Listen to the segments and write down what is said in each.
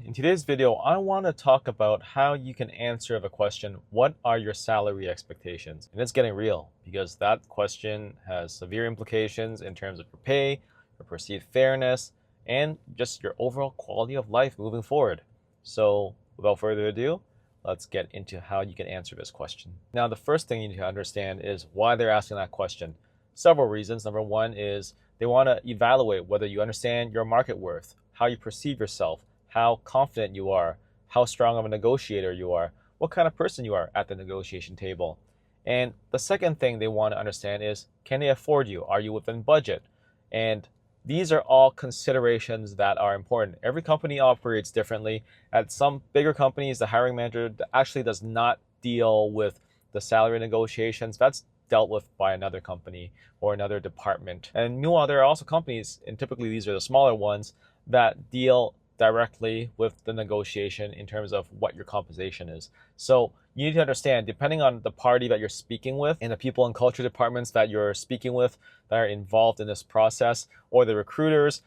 In today's video, I want to talk about how you can answer the question, what are your salary expectations? And it's getting real because that question has severe implications in terms of your pay, your perceived fairness, and just your overall quality of life moving forward. So without further ado, let's get into how you can answer this question. Now, the first thing you need to understand is why they're asking that question. Several reasons. Number one is they want to evaluate whether you understand your market worth, how you perceive yourself, how confident you are, how strong of a negotiator you are, what kind of person you are at the negotiation table. And the second thing they want to understand is, can they afford you? Are you within budget? And these are all considerations that are important. Every company operates differently. At some bigger companies, the hiring manager actually does not deal with the salary negotiations. That's dealt with by another company or another department. And meanwhile, there are also companies, and typically these are the smaller ones, that deal directly with the negotiation in terms of what your compensation is. So you need to understand, depending on the party that you're speaking with and the people and culture departments that you're speaking with that are involved in this process, or the recruiters,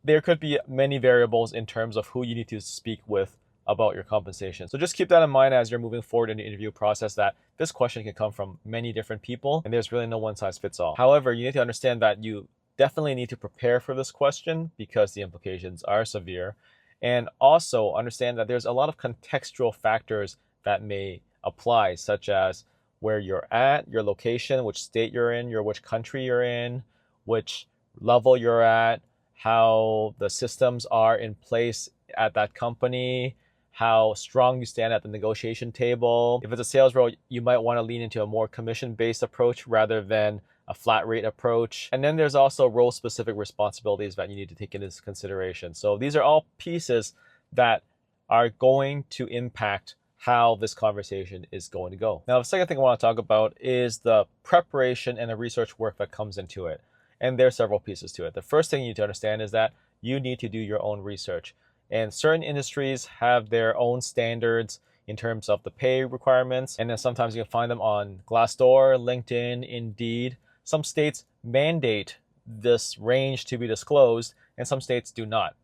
there could be many variables in terms of who you need to speak with about your compensation. So just keep that in mind as you're moving forward in the interview process, that this question can come from many different people and there's really no one size fits all. However, you need to understand that you definitely need to prepare for this question because the implications are severe. And also understand that there's a lot of contextual factors that may apply, such as where you're at, your location, which state you're in, which country you're in, which level you're at, how the systems are in place at that company, how strong you stand at the negotiation table. If it's a sales role, you might want to lean into a more commission-based approach rather than a flat rate approach. And then there's also role-specific responsibilities that you need to take into consideration. So these are all pieces that are going to impact how this conversation is going to go. Now, the second thing I want to talk about is the preparation and the research work that comes into it. And there are several pieces to it. The first thing you need to understand is that you need to do your own research. And certain industries have their own standards in terms of the pay requirements. And then sometimes you can find them on Glassdoor, LinkedIn, Indeed. Some states mandate this range to be disclosed, and some states do not.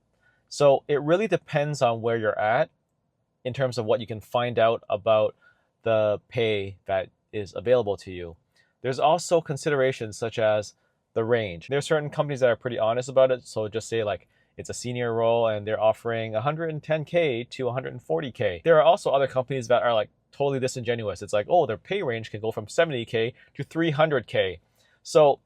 So it really depends on where you're at in terms of what you can find out about the pay that is available to you. There's also considerations such as the range. There are certain companies that are pretty honest about it. So just say like it's a senior role and they're offering 110K to 140K. There are also other companies that are like totally disingenuous. It's like, oh, their pay range can go from 70K to 300K. So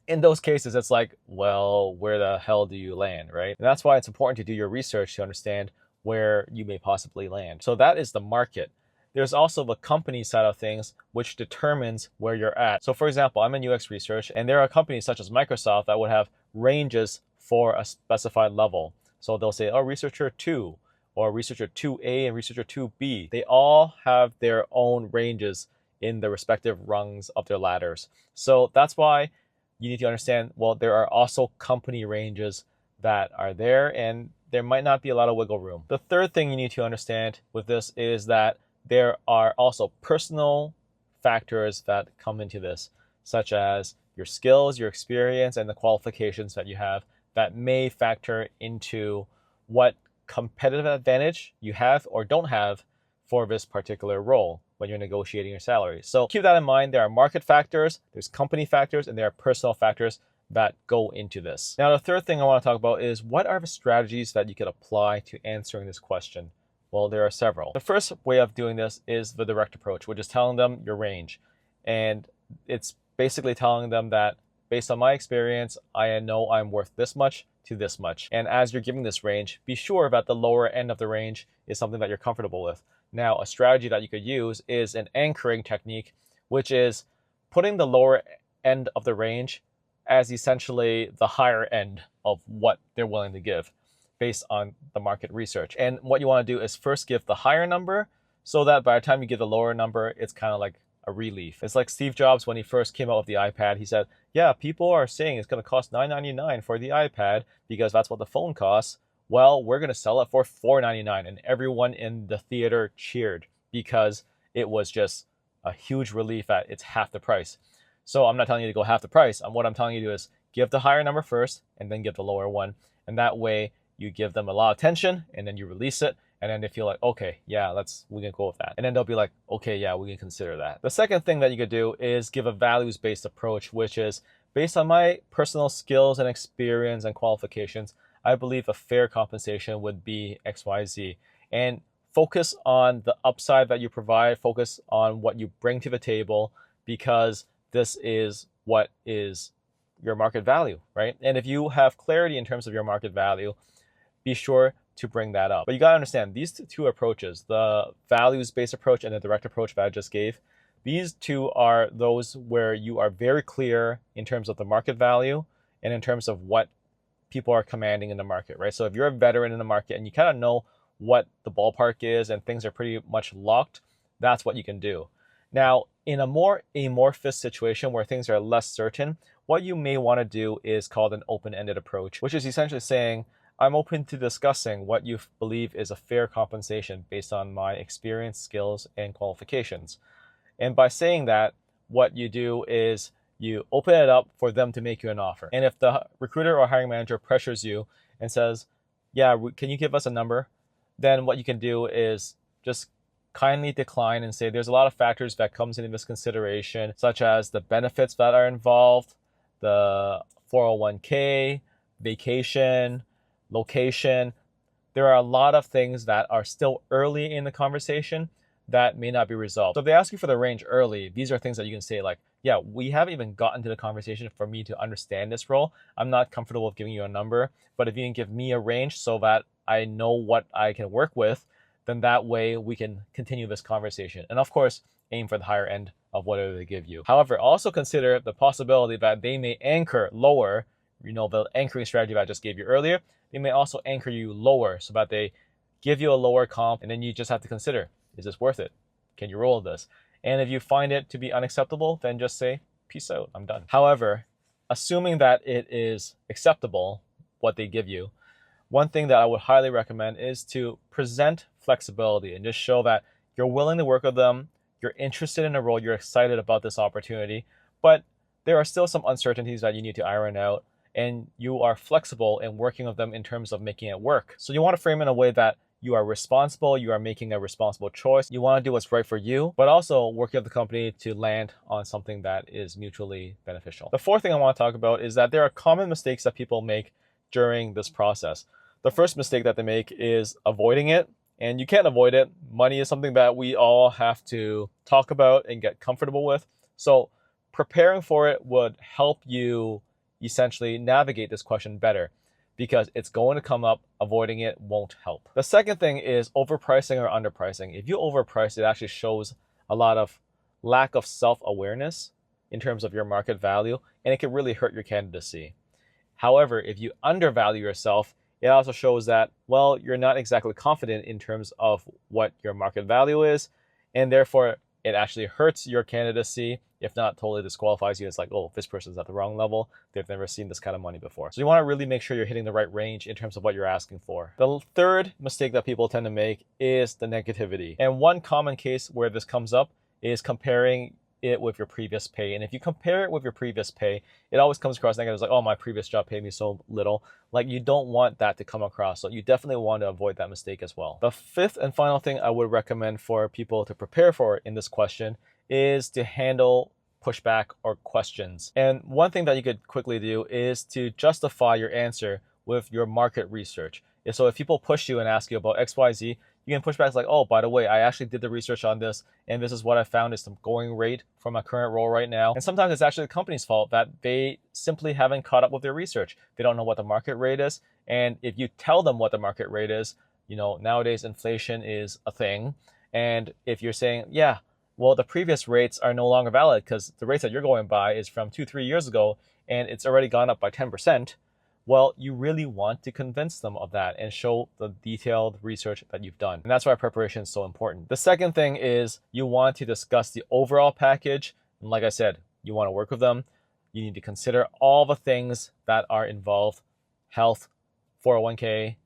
in those cases, it's like, well, where the hell do you land, right? And that's why it's important to do your research to understand where you may possibly land. So that is the market. There's also the company side of things, which determines where you're at. So for example, I'm in UX research, and there are companies such as Microsoft that would have ranges for a specified level. So they'll say, oh, researcher 2, or researcher 2A and researcher 2B. They all have their own ranges in the respective rungs of their ladders. So that's why you need to understand, well, there are also company ranges that are there, and there might not be a lot of wiggle room. The third thing you need to understand with this is that there are also personal factors that come into this, such as your skills, your experience, and the qualifications that you have that may factor into what competitive advantage you have or don't have for this particular role when you're negotiating your salary. So keep that in mind. There are market factors, there's company factors, and there are personal factors that go into this. Now, the third thing I want to talk about is what are the strategies that you could apply to answering this question? Well, there are several. The first way of doing this is the direct approach, which is telling them your range. And it's basically telling them that based on my experience, I know I'm worth this much to this much. And as you're giving this range, be sure that the lower end of the range is something that you're comfortable with. Now, a strategy that you could use is an anchoring technique, which is putting the lower end of the range as essentially the higher end of what they're willing to give based on the market research. And what you want to do is first give the higher number so that by the time you give the lower number, it's kind of like a relief. It's like Steve Jobs when he first came out with the iPad. He said, yeah, people are saying it's going to cost $9.99 for the iPad because that's what the phone costs. Well, we're going to sell it for $4.99. And everyone in the theater cheered because it was just a huge relief that it's half the price. So I'm not telling you to go half the price. What I'm telling you to do is give the higher number first and then give the lower one. And that way you give them a lot of attention, and then you release it, and then they feel like, okay, yeah, we can go with that. And then they'll be like, okay, yeah, we can consider that. The second thing that you could do is give a values-based approach, which is based on my personal skills and experience and qualifications, I believe a fair compensation would be XYZ. And focus on the upside that you provide, focus on what you bring to the table, because this is what is your market value, right? And if you have clarity in terms of your market value, be sure to bring that up. But you got to understand these two approaches, the values-based approach and the direct approach that I just gave, these two are those where you are very clear in terms of the market value and in terms of what people are commanding in the market, right? So if you're a veteran in the market and you kind of know what the ballpark is and things are pretty much locked, that's what you can do. Now, in a more amorphous situation where things are less certain, what you may want to do is called an open-ended approach, which is essentially saying, I'm open to discussing what you believe is a fair compensation based on my experience, skills, and qualifications. And by saying that, what you do is you open it up for them to make you an offer. And if the recruiter or hiring manager pressures you and says, yeah, can you give us a number? Then what you can do is just kindly decline and say there's a lot of factors that comes into this consideration, such as the benefits that are involved, the 401k, vacation, location. There are a lot of things that are still early in the conversation that may not be resolved. So if they ask you for the range early, these are things that you can say like, yeah, we haven't even gotten to the conversation for me to understand this role. I'm not comfortable with giving you a number, but if you can give me a range so that I know what I can work with, then that way we can continue this conversation. And of course, aim for the higher end of whatever they give you. However, also consider the possibility that they may anchor lower, the anchoring strategy that I just gave you earlier. They may also anchor you lower so that they give you a lower comp, and then you just have to consider, is this worth it? Can you roll this? And if you find it to be unacceptable, then just say, peace out, I'm done. However, assuming that it is acceptable, what they give you, one thing that I would highly recommend is to present flexibility and just show that you're willing to work with them, you're interested in the role, you're excited about this opportunity, but there are still some uncertainties that you need to iron out, and you are flexible in working with them in terms of making it work. So you want to frame it in a way that you are responsible, you are making a responsible choice, you want to do what's right for you, but also working with the company to land on something that is mutually beneficial. The fourth thing I want to talk about is that there are common mistakes that people make during this process. The first mistake that they make is avoiding it, and you can't avoid it. Money is something that we all have to talk about and get comfortable with. So preparing for it would help you essentially navigate this question better, because it's going to come up. Avoiding it won't help. The second thing is overpricing or underpricing. If you overprice, it actually shows a lot of lack of self-awareness in terms of your market value, and it can really hurt your candidacy. However, if you undervalue yourself, it also shows that, well, you're not exactly confident in terms of what your market value is, and therefore it actually hurts your candidacy, if not totally disqualifies you. It's like, oh, this person's at the wrong level. They've never seen this kind of money before. So you want to really make sure you're hitting the right range in terms of what you're asking for. The third mistake that people tend to make is the negativity. And one common case where this comes up is comparing it with your previous pay. And if you compare it with your previous pay, it always comes across negative. It's like, oh, my previous job paid me so little. Like, you don't want that to come across. So you definitely want to avoid that mistake as well. The fifth and final thing I would recommend for people to prepare for in this question is to handle pushback or questions. And one thing that you could quickly do is to justify your answer with your market research. So if people push you and ask you about XYZ, you can push back like, oh, by the way, I actually did the research on this, and this is what I found is the going rate for my current role right now. And sometimes it's actually the company's fault that they simply haven't caught up with their research. They don't know what the market rate is. And if you tell them what the market rate is, nowadays inflation is a thing. And if you're saying, yeah, well, the previous rates are no longer valid because the rates that you're going by is from 2-3 years ago, and it's already gone up by 10%. Well, you really want to convince them of that and show the detailed research that you've done. And that's why preparation is so important. The second thing is you want to discuss the overall package. And like I said, you want to work with them. You need to consider all the things that are involved: health, 401k,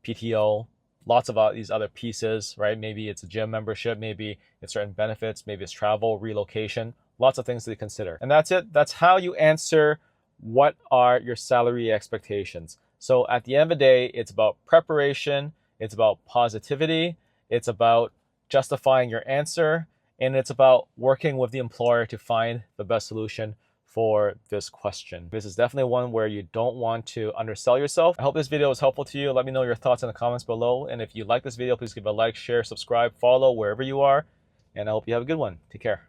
PTO, lots of these other pieces, right? Maybe it's a gym membership, maybe it's certain benefits, maybe it's travel, relocation, lots of things to consider. And that's it. That's how you answer what are your salary expectations. So at the end of the day, it's about preparation, it's about positivity, it's about justifying your answer, and it's about working with the employer to find the best solution for this question. This is definitely one where you don't want to undersell yourself. I hope this video was helpful to you. Let me know your thoughts in the comments below. And if you like this video, please give it a like, share, subscribe, follow wherever you are. And I hope you have a good one. Take care.